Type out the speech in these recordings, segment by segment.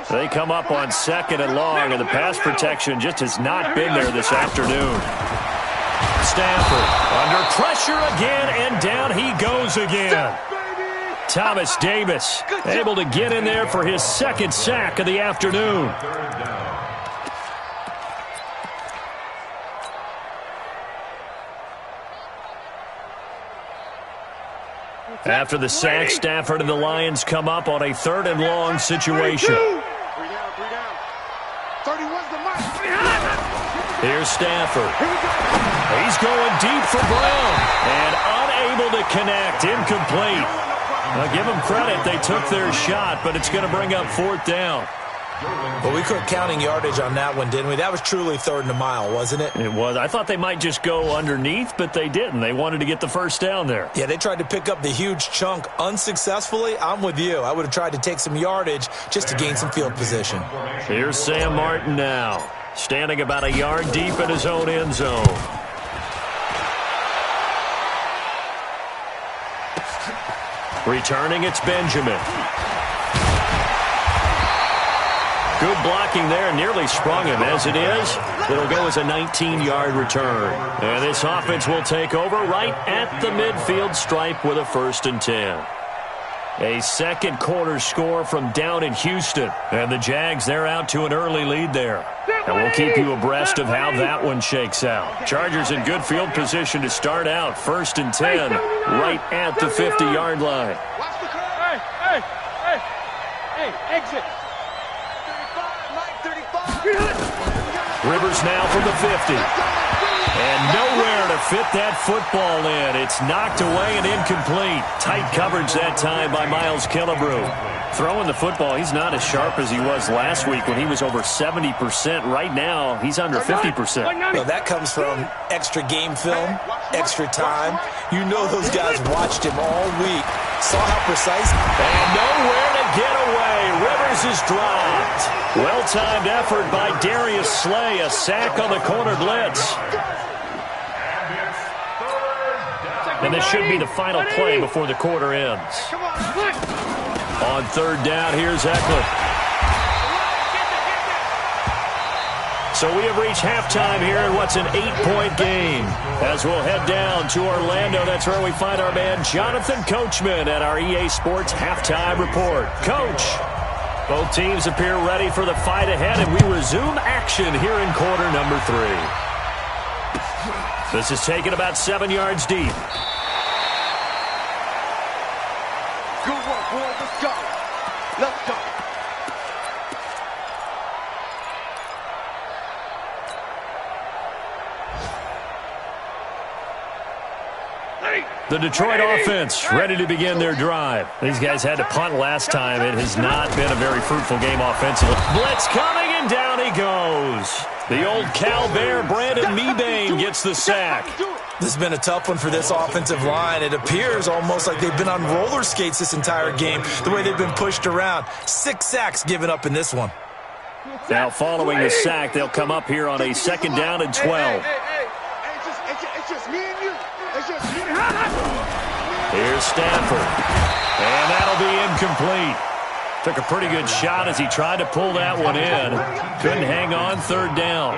They come up on 2nd and long, and the pass protection just has not been there this afternoon. Stafford under pressure again, and down he goes again. Thomas Davis able to get in there for his 2nd sack of the afternoon. After the sack, Stafford and the Lions come up on a 3rd and long situation. Here's Stafford. He's going deep for Brown. And unable to connect. Incomplete. Now give them credit. They took their shot, but it's going to bring up 4th down. Well, we quit counting yardage on that one, didn't we? That was truly 3rd and a mile, wasn't it? It was. I thought they might just go underneath, but they didn't. They wanted to get the 1st down there. Yeah, they tried to pick up the huge chunk unsuccessfully. I'm with you. I would have tried to take some yardage just to gain some field position. Here's Sam Martin now, standing about a yard deep in his own end zone. Returning, it's Benjamin. Good blocking there, nearly sprung him. As it is, it'll go as a 19-yard return. And this offense will take over right at the midfield stripe with a 1st and 10. A 2nd quarter score from down in Houston. And the Jags, they're out to an early lead there. And we'll keep you abreast of how that one shakes out. Chargers in good field position to start out. 1st and 10, right at the 50-yard line. Hey, exit. Rivers now from the 50. And nowhere to fit that football in. It's knocked away and incomplete. Tight coverage that time by Miles Killebrew. Throwing the football, he's not as sharp as he was last week when he was over 70%. Right now, he's under 50%. Well, that comes from extra game film, extra time. You know those guys watched him all week. Saw how precise. And nowhere to get away. Rivers is dropped. Well-timed effort by Darius Slay. A sack on the corner blitz. And this should be the final play before the quarter ends. On 3rd down, here's Eckler. So we have reached halftime here in what's an 8-point game. As we'll head down to Orlando, that's where we find our man Jonathan Coachman at our EA Sports Halftime Report. Coach, both teams appear ready for the fight ahead, and we resume action here in quarter number 3. This is taken about 7 yards deep. Good work, boys. Let's go. Let's go. The Detroit offense ready to begin their drive. These guys had to punt last time. It has not been a very fruitful game offensively. Blitz coming, and down he goes. The old Cal Bear, Brandon Mebane, gets the sack. This has been a tough one for this offensive line. It appears almost like they've been on roller skates this entire game, the way they've been pushed around. 6 sacks given up in this one. Now following the sack, they'll come up here on a 2nd down and 12. It's just me and you. It's just me. Here's Stafford. And that'll be incomplete. Took a pretty good shot as he tried to pull that one in. Couldn't hang on. 3rd down.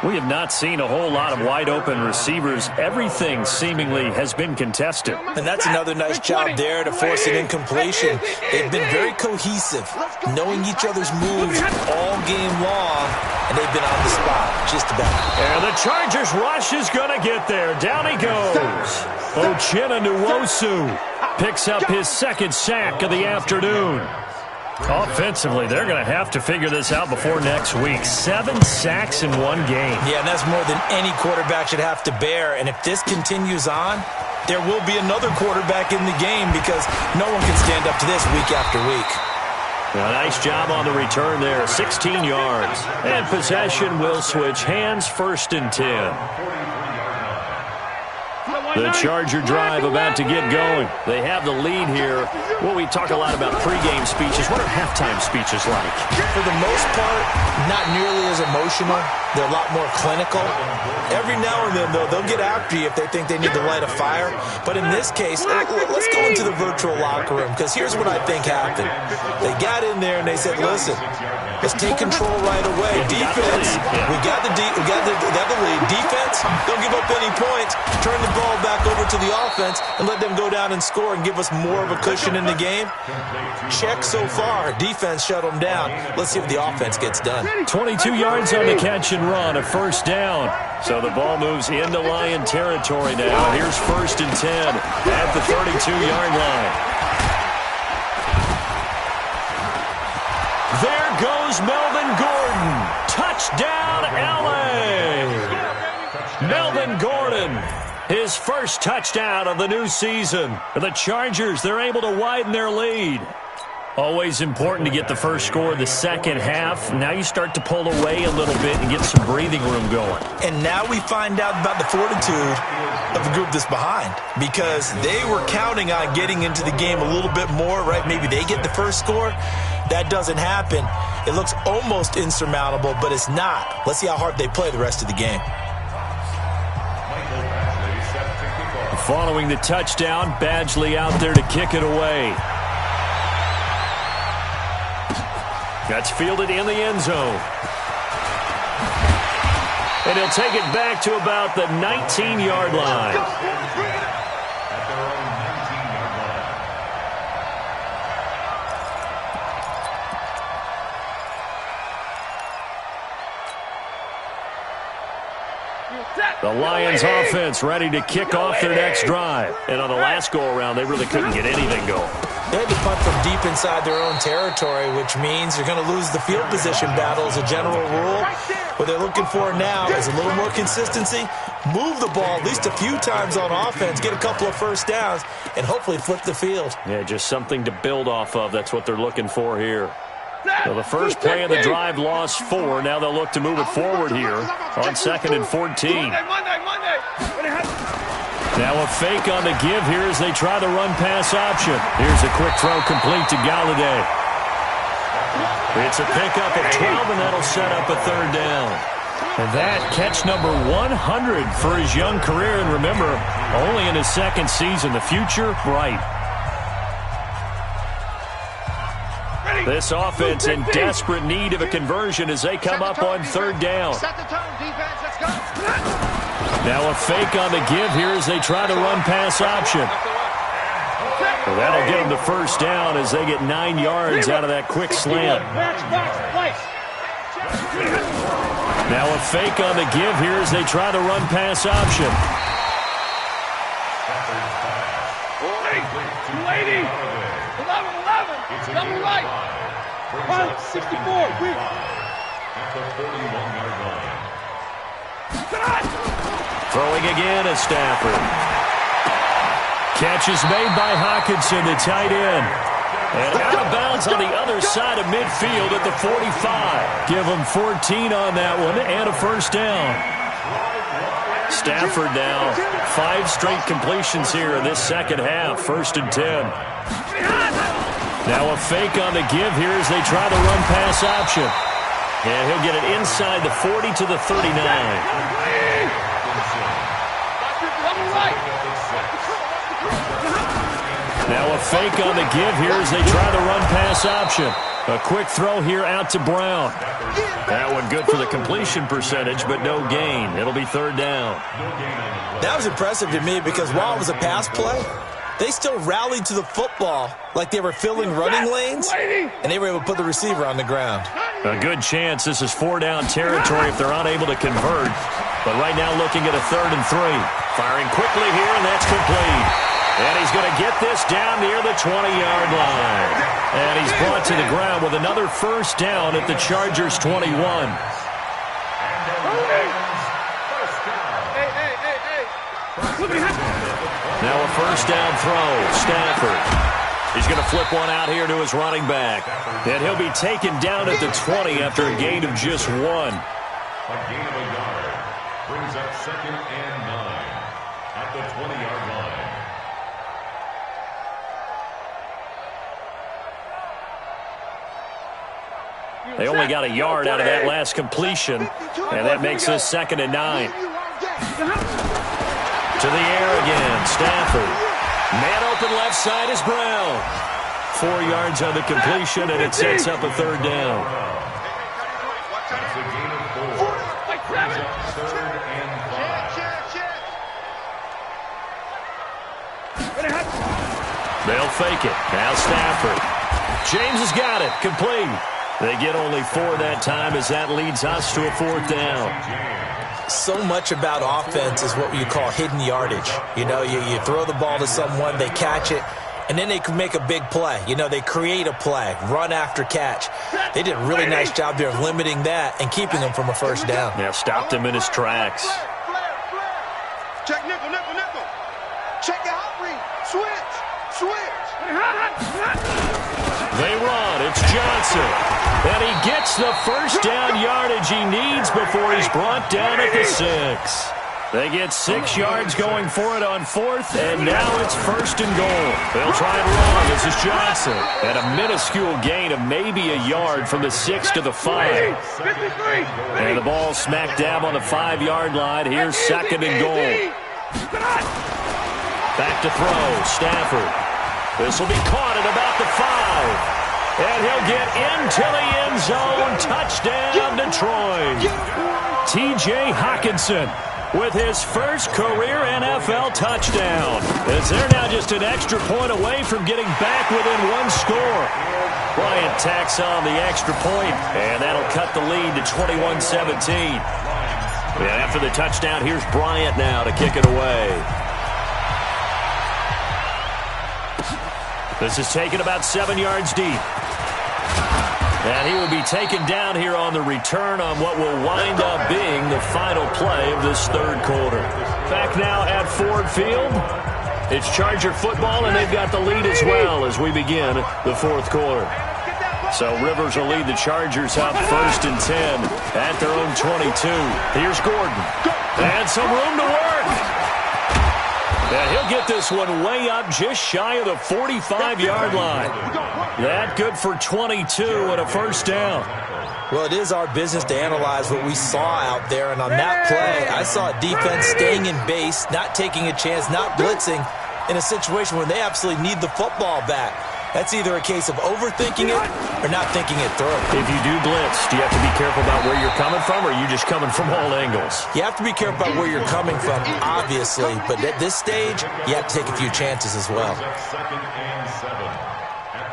We have not seen a whole lot of wide-open receivers. Everything seemingly has been contested. And that's another nice job there to force an incompletion. They've been very cohesive, knowing each other's moves all game long, and they've been on the spot just about. And the Chargers rush is going to get there. Down he goes. Uchenna Nwosu picks up his 2nd sack of the afternoon. Offensively, they're going to have to figure this out before next week. 7 sacks in one game. Yeah, and that's more than any quarterback should have to bear. And if this continues on, there will be another quarterback in the game because no one can stand up to this week after week. A nice job on the return there. 16 yards. And possession will switch hands. 1st and 10. The Charger drive about to get going. They have the lead here. Well, we talk a lot about pregame speeches. What are halftime speeches like? For the most part, not nearly as emotional. They're a lot more clinical. Every now and then, though, they'll get after you if they think they need to light a fire. But in this case, let's go into the virtual locker room, because here's what I think happened. They got in there and they said, listen, let's take control right away. Defense, we got the lead. Defense, don't give up any points. Turn the ball back over to the offense and let them go down and score and give us more of a cushion in the game. Check so far. Defense shut them down. Let's see if the offense gets done. 22 yards on the catch and run, a first down. So the ball moves into Lion territory now. Here's 1st and 10 at the 32-yard line. There goes Melvin Gordon. Touchdown, L.A. Melvin Gordon, his first touchdown of the new season. The Chargers, they're able to widen their lead. Always important to get the first score of the second half. Now you start to pull away a little bit and get some breathing room going. And now we find out about the fortitude of the group that's behind, because they were counting on getting into the game a little bit more, right? Maybe they get the first score. That doesn't happen. It looks almost insurmountable, but it's not. Let's see how hard they play the rest of the game. Following the touchdown, Badgley out there to kick it away. That's fielded in the end zone. And he'll take it back to about the 19-yard line. The Lions offense ready to kick off their next drive. And on the last go-around, they really couldn't get anything going. They had to punt from deep inside their own territory, which means you're going to lose the field position battle as a general rule. What they're looking for now is a little more consistency, move the ball at least a few times on offense, get a couple of first downs, and hopefully flip the field. Yeah, just something to build off of. That's what they're looking for here. So the first play of the drive lost 4. Now they'll look to move it forward here on 2nd and 14. Now a fake on the give here as they try the run-pass option. Here's a quick throw complete to Galladay. It's a pickup of 12, and that'll set up a 3rd down. And that catch number 100 for his young career. And remember, only in his 2nd season. The future bright. This offense in desperate need of a conversion as they come up on 3rd down. Now a fake on the give here as they try the run-pass option. Well, that'll get them the 1st down as they get 9 yards out of that quick slant. Now a fake on the give here as they try the run-pass option. 280. 11. Double right. 64. At the 41-yard line. Throwing again is Stafford. Catch is made by Hockenson, the tight end. And out of bounds on the other side of midfield at the 45. Give him 14 on that one and a 1st down. Stafford now 5 straight completions here in this second half. 1st and 10. Now a fake on the give here as they try the run-pass option. And he'll get it inside the 40 to the 39. Now a fake on the give here as they try the run-pass option. A quick throw here out to Brown. That one good for the completion percentage, but no gain. It'll be 3rd down. That was impressive to me because while it was a pass play, they still rallied to the football like they were filling running lanes, and they were able to put the receiver on the ground. A good chance this is 4-down territory if they're unable to convert. But right now looking at a 3rd and 3. Firing quickly here, and that's complete. And he's going to get this down near the 20-yard line. And he's brought to the ground with another 1st down at the Chargers' 21. Now a 1st down throw. Stafford. He's going to flip one out here to his running back. And he'll be taken down at the 20 after a gain of just 1. A gain of a yard brings up 2nd and 9. at the 20-yard line. They only got a yard out of that last completion, and that makes this 2nd and 9. To the air again, Stafford. Man open left side is Brown. 4 yards on the completion, and it sets up a 3rd down. That's a gain of 4. Brings up 3rd and 5. They'll fake it. Now Stafford. James has got it. Complete. They get only 4 that time as that leads us to a 4th down. So much about offense is what you call hidden yardage. You know, you throw the ball to someone, they catch it, and then they can make a big play. You know, they create a play, run after catch. They did a really nice job there of limiting that and keeping him from a 1st down. Yeah, stopped him in his tracks. Check nickel. Check out read. Switch. They run. It's Johnson. And he gets the 1st down yardage he needs before he's brought down at the 6. They get 6 yards going for it on 4th, and now it's 1st and goal. They'll try and run. This is Johnson. And a minuscule gain of maybe a yard from the 6 to the 5. And the ball smack dab on the 5-yard line. Here's 2nd and goal. Back to throw. Stafford. This will be caught at about the 5. And he'll get into the end zone. Touchdown, Detroit. T.J. Hockenson with his first career NFL touchdown. As they're now just an extra point away from getting back within 1 score. Bryant tacks on the extra point, and that'll cut the lead to 21-17. And after the touchdown, here's Bryant now to kick it away. This is taken about 7 yards deep. And he will be taken down here on the return on what will wind up being the final play of this 3rd quarter. Back now at Ford Field. It's Charger football, and they've got the lead as well as we begin the 4th quarter. So Rivers will lead the Chargers up 1st and 10 at their own 22. Here's Gordon. And some room to work. And he'll get this one way up just shy of the 45-yard line. That good for 22 and a 1st down. Well, it is our business to analyze what we saw out there, and on that play, I saw a defense staying in base, not taking a chance, not blitzing, in a situation where they absolutely need the football back. That's either a case of overthinking it or not thinking it through. If you do blitz, do you have to be careful about where you're coming from, or are you just coming from all angles? You have to be careful about where you're coming from, obviously, but at this stage, you have to take a few chances as well.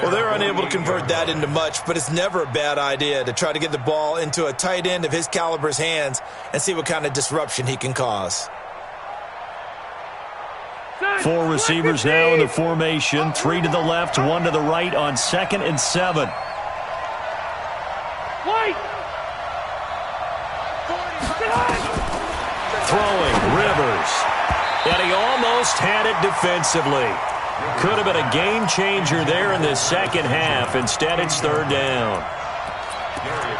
Well, they're unable to convert that into much, but it's never a bad idea to try to get the ball into a tight end of his caliber's hands and see what kind of disruption he can cause. 4 receivers now in the formation. 3 to the left, 1 to the right on 2nd and 7. Throwing, Rivers. And he almost had it defensively. Could have been a game changer there in the 2nd half. Instead, it's 3rd down.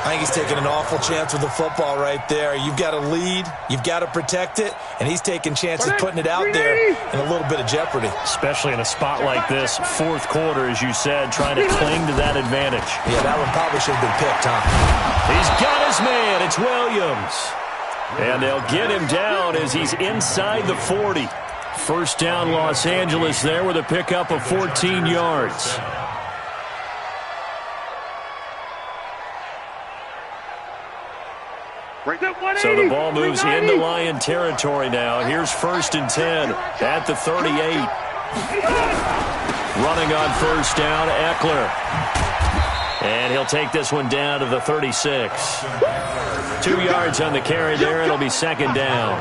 I think he's taking an awful chance with the football right there. You've got to lead, you've got to protect it, and he's taking chances putting it out there in a little bit of jeopardy. Especially in a spot like this, 4th quarter, as you said, trying to cling to that advantage. Yeah, that one probably should have been picked, huh? He's got his man. It's Williams. And they'll get him down as he's inside the 40. 1st down, Los Angeles there with a pickup of 14 yards. So the ball moves into Lion territory now. Here's 1st and 10 at the 38. Running on 1st down, Eckler. And he'll take this one down to the 36. 2 yards on the carry there. It'll be 2nd down.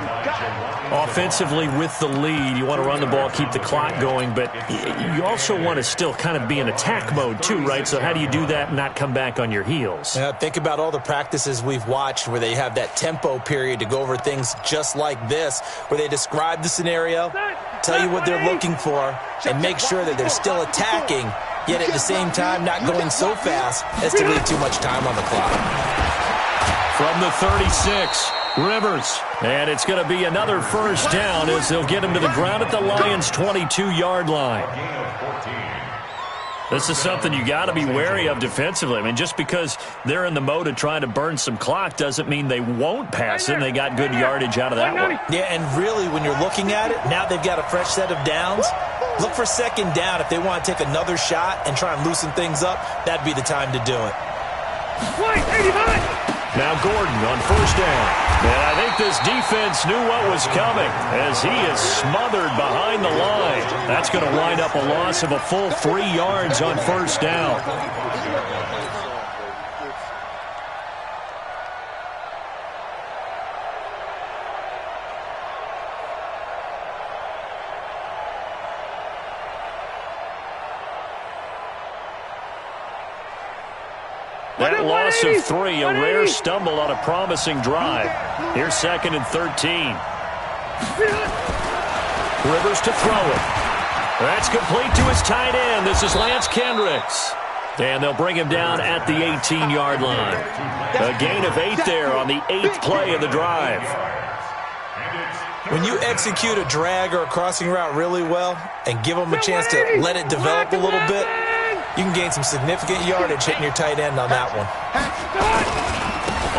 Offensively with the lead, you want to run the ball, keep the clock going, but you also want to still kind of be in attack mode too, right? So how do you do that and not come back on your heels? Yeah, think about all the practices we've watched where they have that tempo period to go over things just like this, where they describe the scenario, tell you what they're looking for, and make sure that they're still attacking, yet at the same time not going so fast as to leave too much time on the clock. From the 36, Rivers. And it's going to be another first down as they'll get him to the ground at the Lions' 22-yard line. This is something you got to be wary of defensively. I mean, just because they're in the mode of trying to burn some clock doesn't mean they won't pass it. They got good yardage out of that one. Yeah, and really, when you're looking at it, now they've got a fresh set of downs. Look for second down. If they want to take another shot and try and loosen things up, that'd be the time to do it. Now Gordon on first down. And I think this defense knew what was coming as he is smothered behind the line. That's going to wind up a loss of a full 3 yards on first down. That loss of 3, a rare stumble on a promising drive. Here's 2nd and 13. Rivers to throw it. That's complete to his tight end. This is Lance Kendricks. And they'll bring him down at the 18-yard line. A gain of 8 there on the 8th play of the drive. When you execute a drag or a crossing route really well and give them a chance to let it develop a little bit, you can gain some significant yardage hitting your tight end on that one.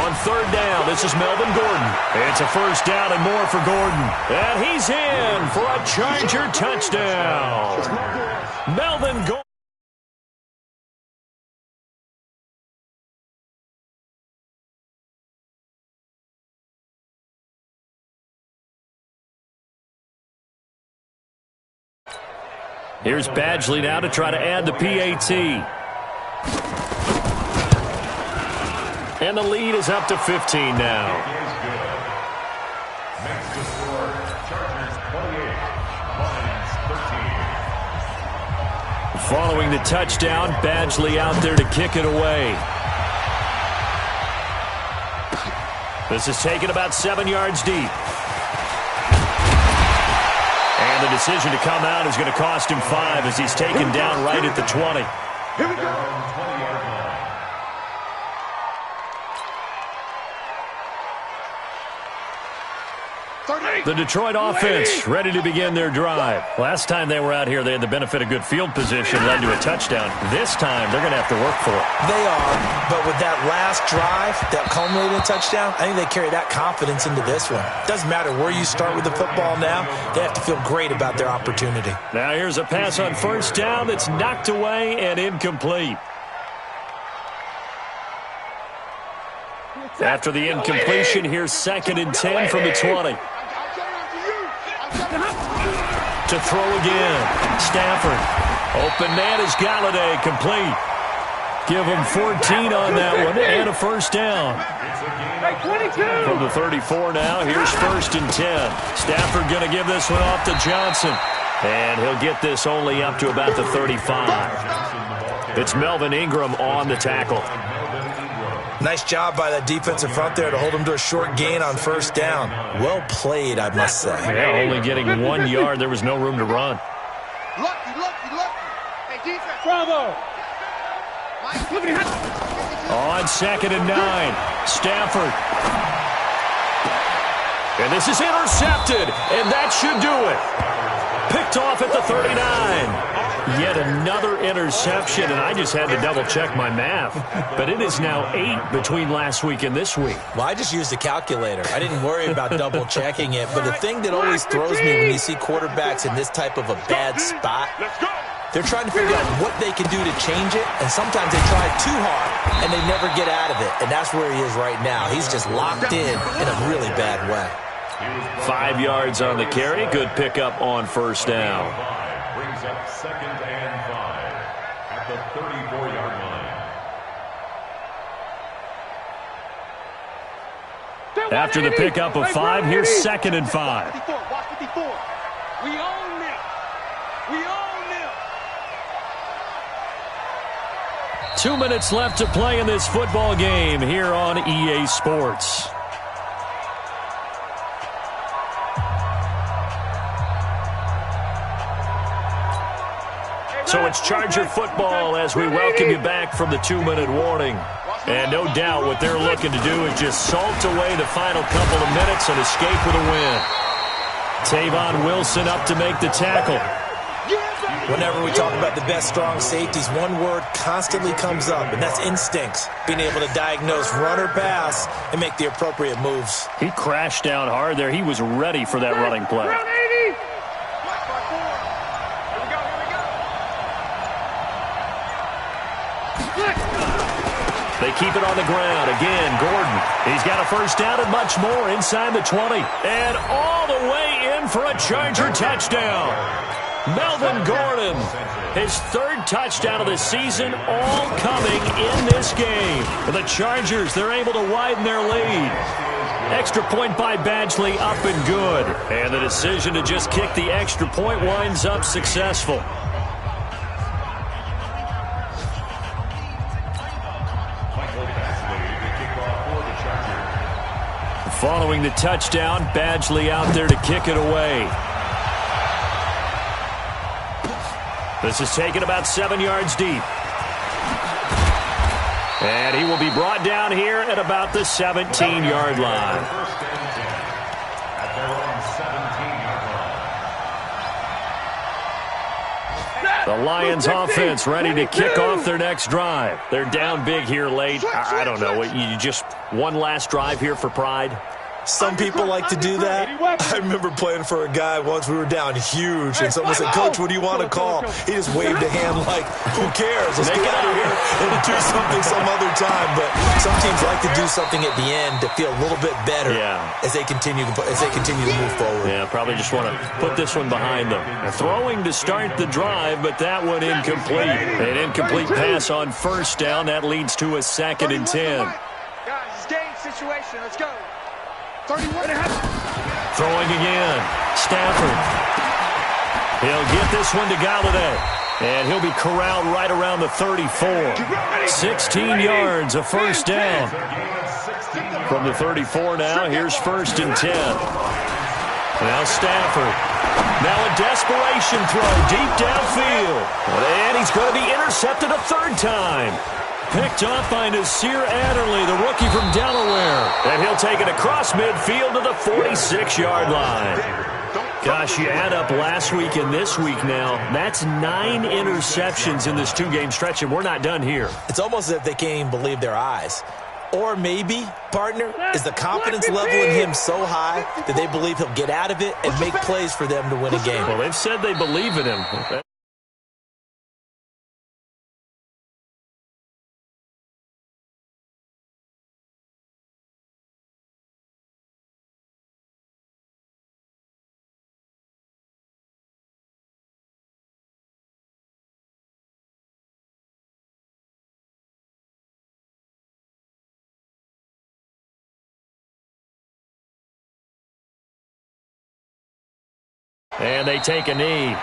On third down, this is Melvin Gordon. It's a first down and more for Gordon. And he's in for a Charger touchdown. Melvin Gordon. Here's Badgley now to try to add the PAT. And the lead is up to 15 now. Next to score, Chargers 28, Lions 13. Following the touchdown, Badgley out there to kick it away. This is taken about 7 yards deep. And the decision to come out is going to cost him 5 as he's taken down right at the 20. Here we go. 20-yard line. The Detroit offense ready to begin their drive. Last time they were out here, they had the benefit of good field position, led to a touchdown. This time, they're going to have to work for it. They are, but with that last drive that culminated in a touchdown, I think they carry that confidence into this one. Doesn't matter where you start with the football now, they have to feel great about their opportunity. Now here's a pass on first down that's knocked away and incomplete. After the incompletion, here's 2nd and 10 from the 20. To throw again. Stafford. Open man is Galladay. Complete. Give him 14 on that one and a first down. From the 34 now, here's 1st and 10. Stafford going to give this one off to Johnson. And he'll get this only up to about the 35. It's Melvin Ingram on the tackle. Nice job by that defensive front there to hold him to a short gain on first down. Well played, I must say. Yeah, only getting 1 yard. There was no room to run. Lucky. Hey, defense. Bravo. On 2nd and 9, Stafford. And this is intercepted, and that should do it. Picked off at the 39. Yet another interception, and I just had to double-check my math. But it is now 8 between last week and this week. Well, I just used a calculator. I didn't worry about double-checking it. But the thing that always throws me when you see quarterbacks in this type of a bad spot, they're trying to figure out what they can do to change it, and sometimes they try too hard, and they never get out of it. And that's where he is right now. He's just locked in a really bad way. 5 yards on the carry. Good pickup on first down. Brings up 2nd and 5 at the 34-yard line. After the pickup of 5, here's 2nd and 5. Watch 54. We own them. We own them. 2 minutes left to play in this football game here on EA Sports. So it's Charger football as we welcome you back from the 2-minute warning. And no doubt what they're looking to do is just salt away the final couple of minutes and escape with a win. Tavon Wilson up to make the tackle. Whenever we talk about the best strong safeties, one word constantly comes up, and that's instincts. Being able to diagnose run or pass and make the appropriate moves. He crashed down hard there. He was ready for that running play. Round 80. They keep it on the ground. Again, Gordon. He's got a first down and much more inside the 20. And all the way in for a Charger touchdown. Melvin Gordon, his third touchdown of the season, all coming in this game. The Chargers, they're able to widen their lead. Extra point by Badgley, up and good. And the decision to just kick the extra point winds up successful. Following the touchdown, Badgley out there to kick it away. This is taken about 7 yards deep. And he will be brought down here at about the 17-yard line. The Lions offense ready to kick off their next drive. They're down big here late. I don't know. You just one last drive here for pride? Some people like to do that. I remember playing for a guy once. We were down huge, and someone said, "Coach, what do you want to call?" He just waved a hand like, "Who cares? Let's get out of here and do something some other time." But some teams like to do something at the end to feel a little bit better as they continue to move forward. Yeah, probably just want to put this one behind them. Throwing to start the drive, but that one incomplete. An incomplete pass on first down. That leads to a 2nd and 10. Guys, it's game situation. Let's go. 31 and a half. Throwing again. Stafford. He'll get this one to Galladay. And he'll be corralled right around the 34. 16 yards, a first down. From the 34 now, here's 1st and 10. Now Stafford. Now a desperation throw deep downfield. And he's going to be intercepted a 3rd time. Picked off by Nasir Adderley, the rookie from Delaware. And he'll take it across midfield to the 46-yard line. Gosh, you add up last week and this week now, that's 9 interceptions in this 2-game stretch, and we're not done here. It's almost as if they can't even believe their eyes. Or maybe, partner, is the confidence level in him so high that they believe he'll get out of it and make plays for them to win a game. Well, they've said they believe in him. And they take a knee.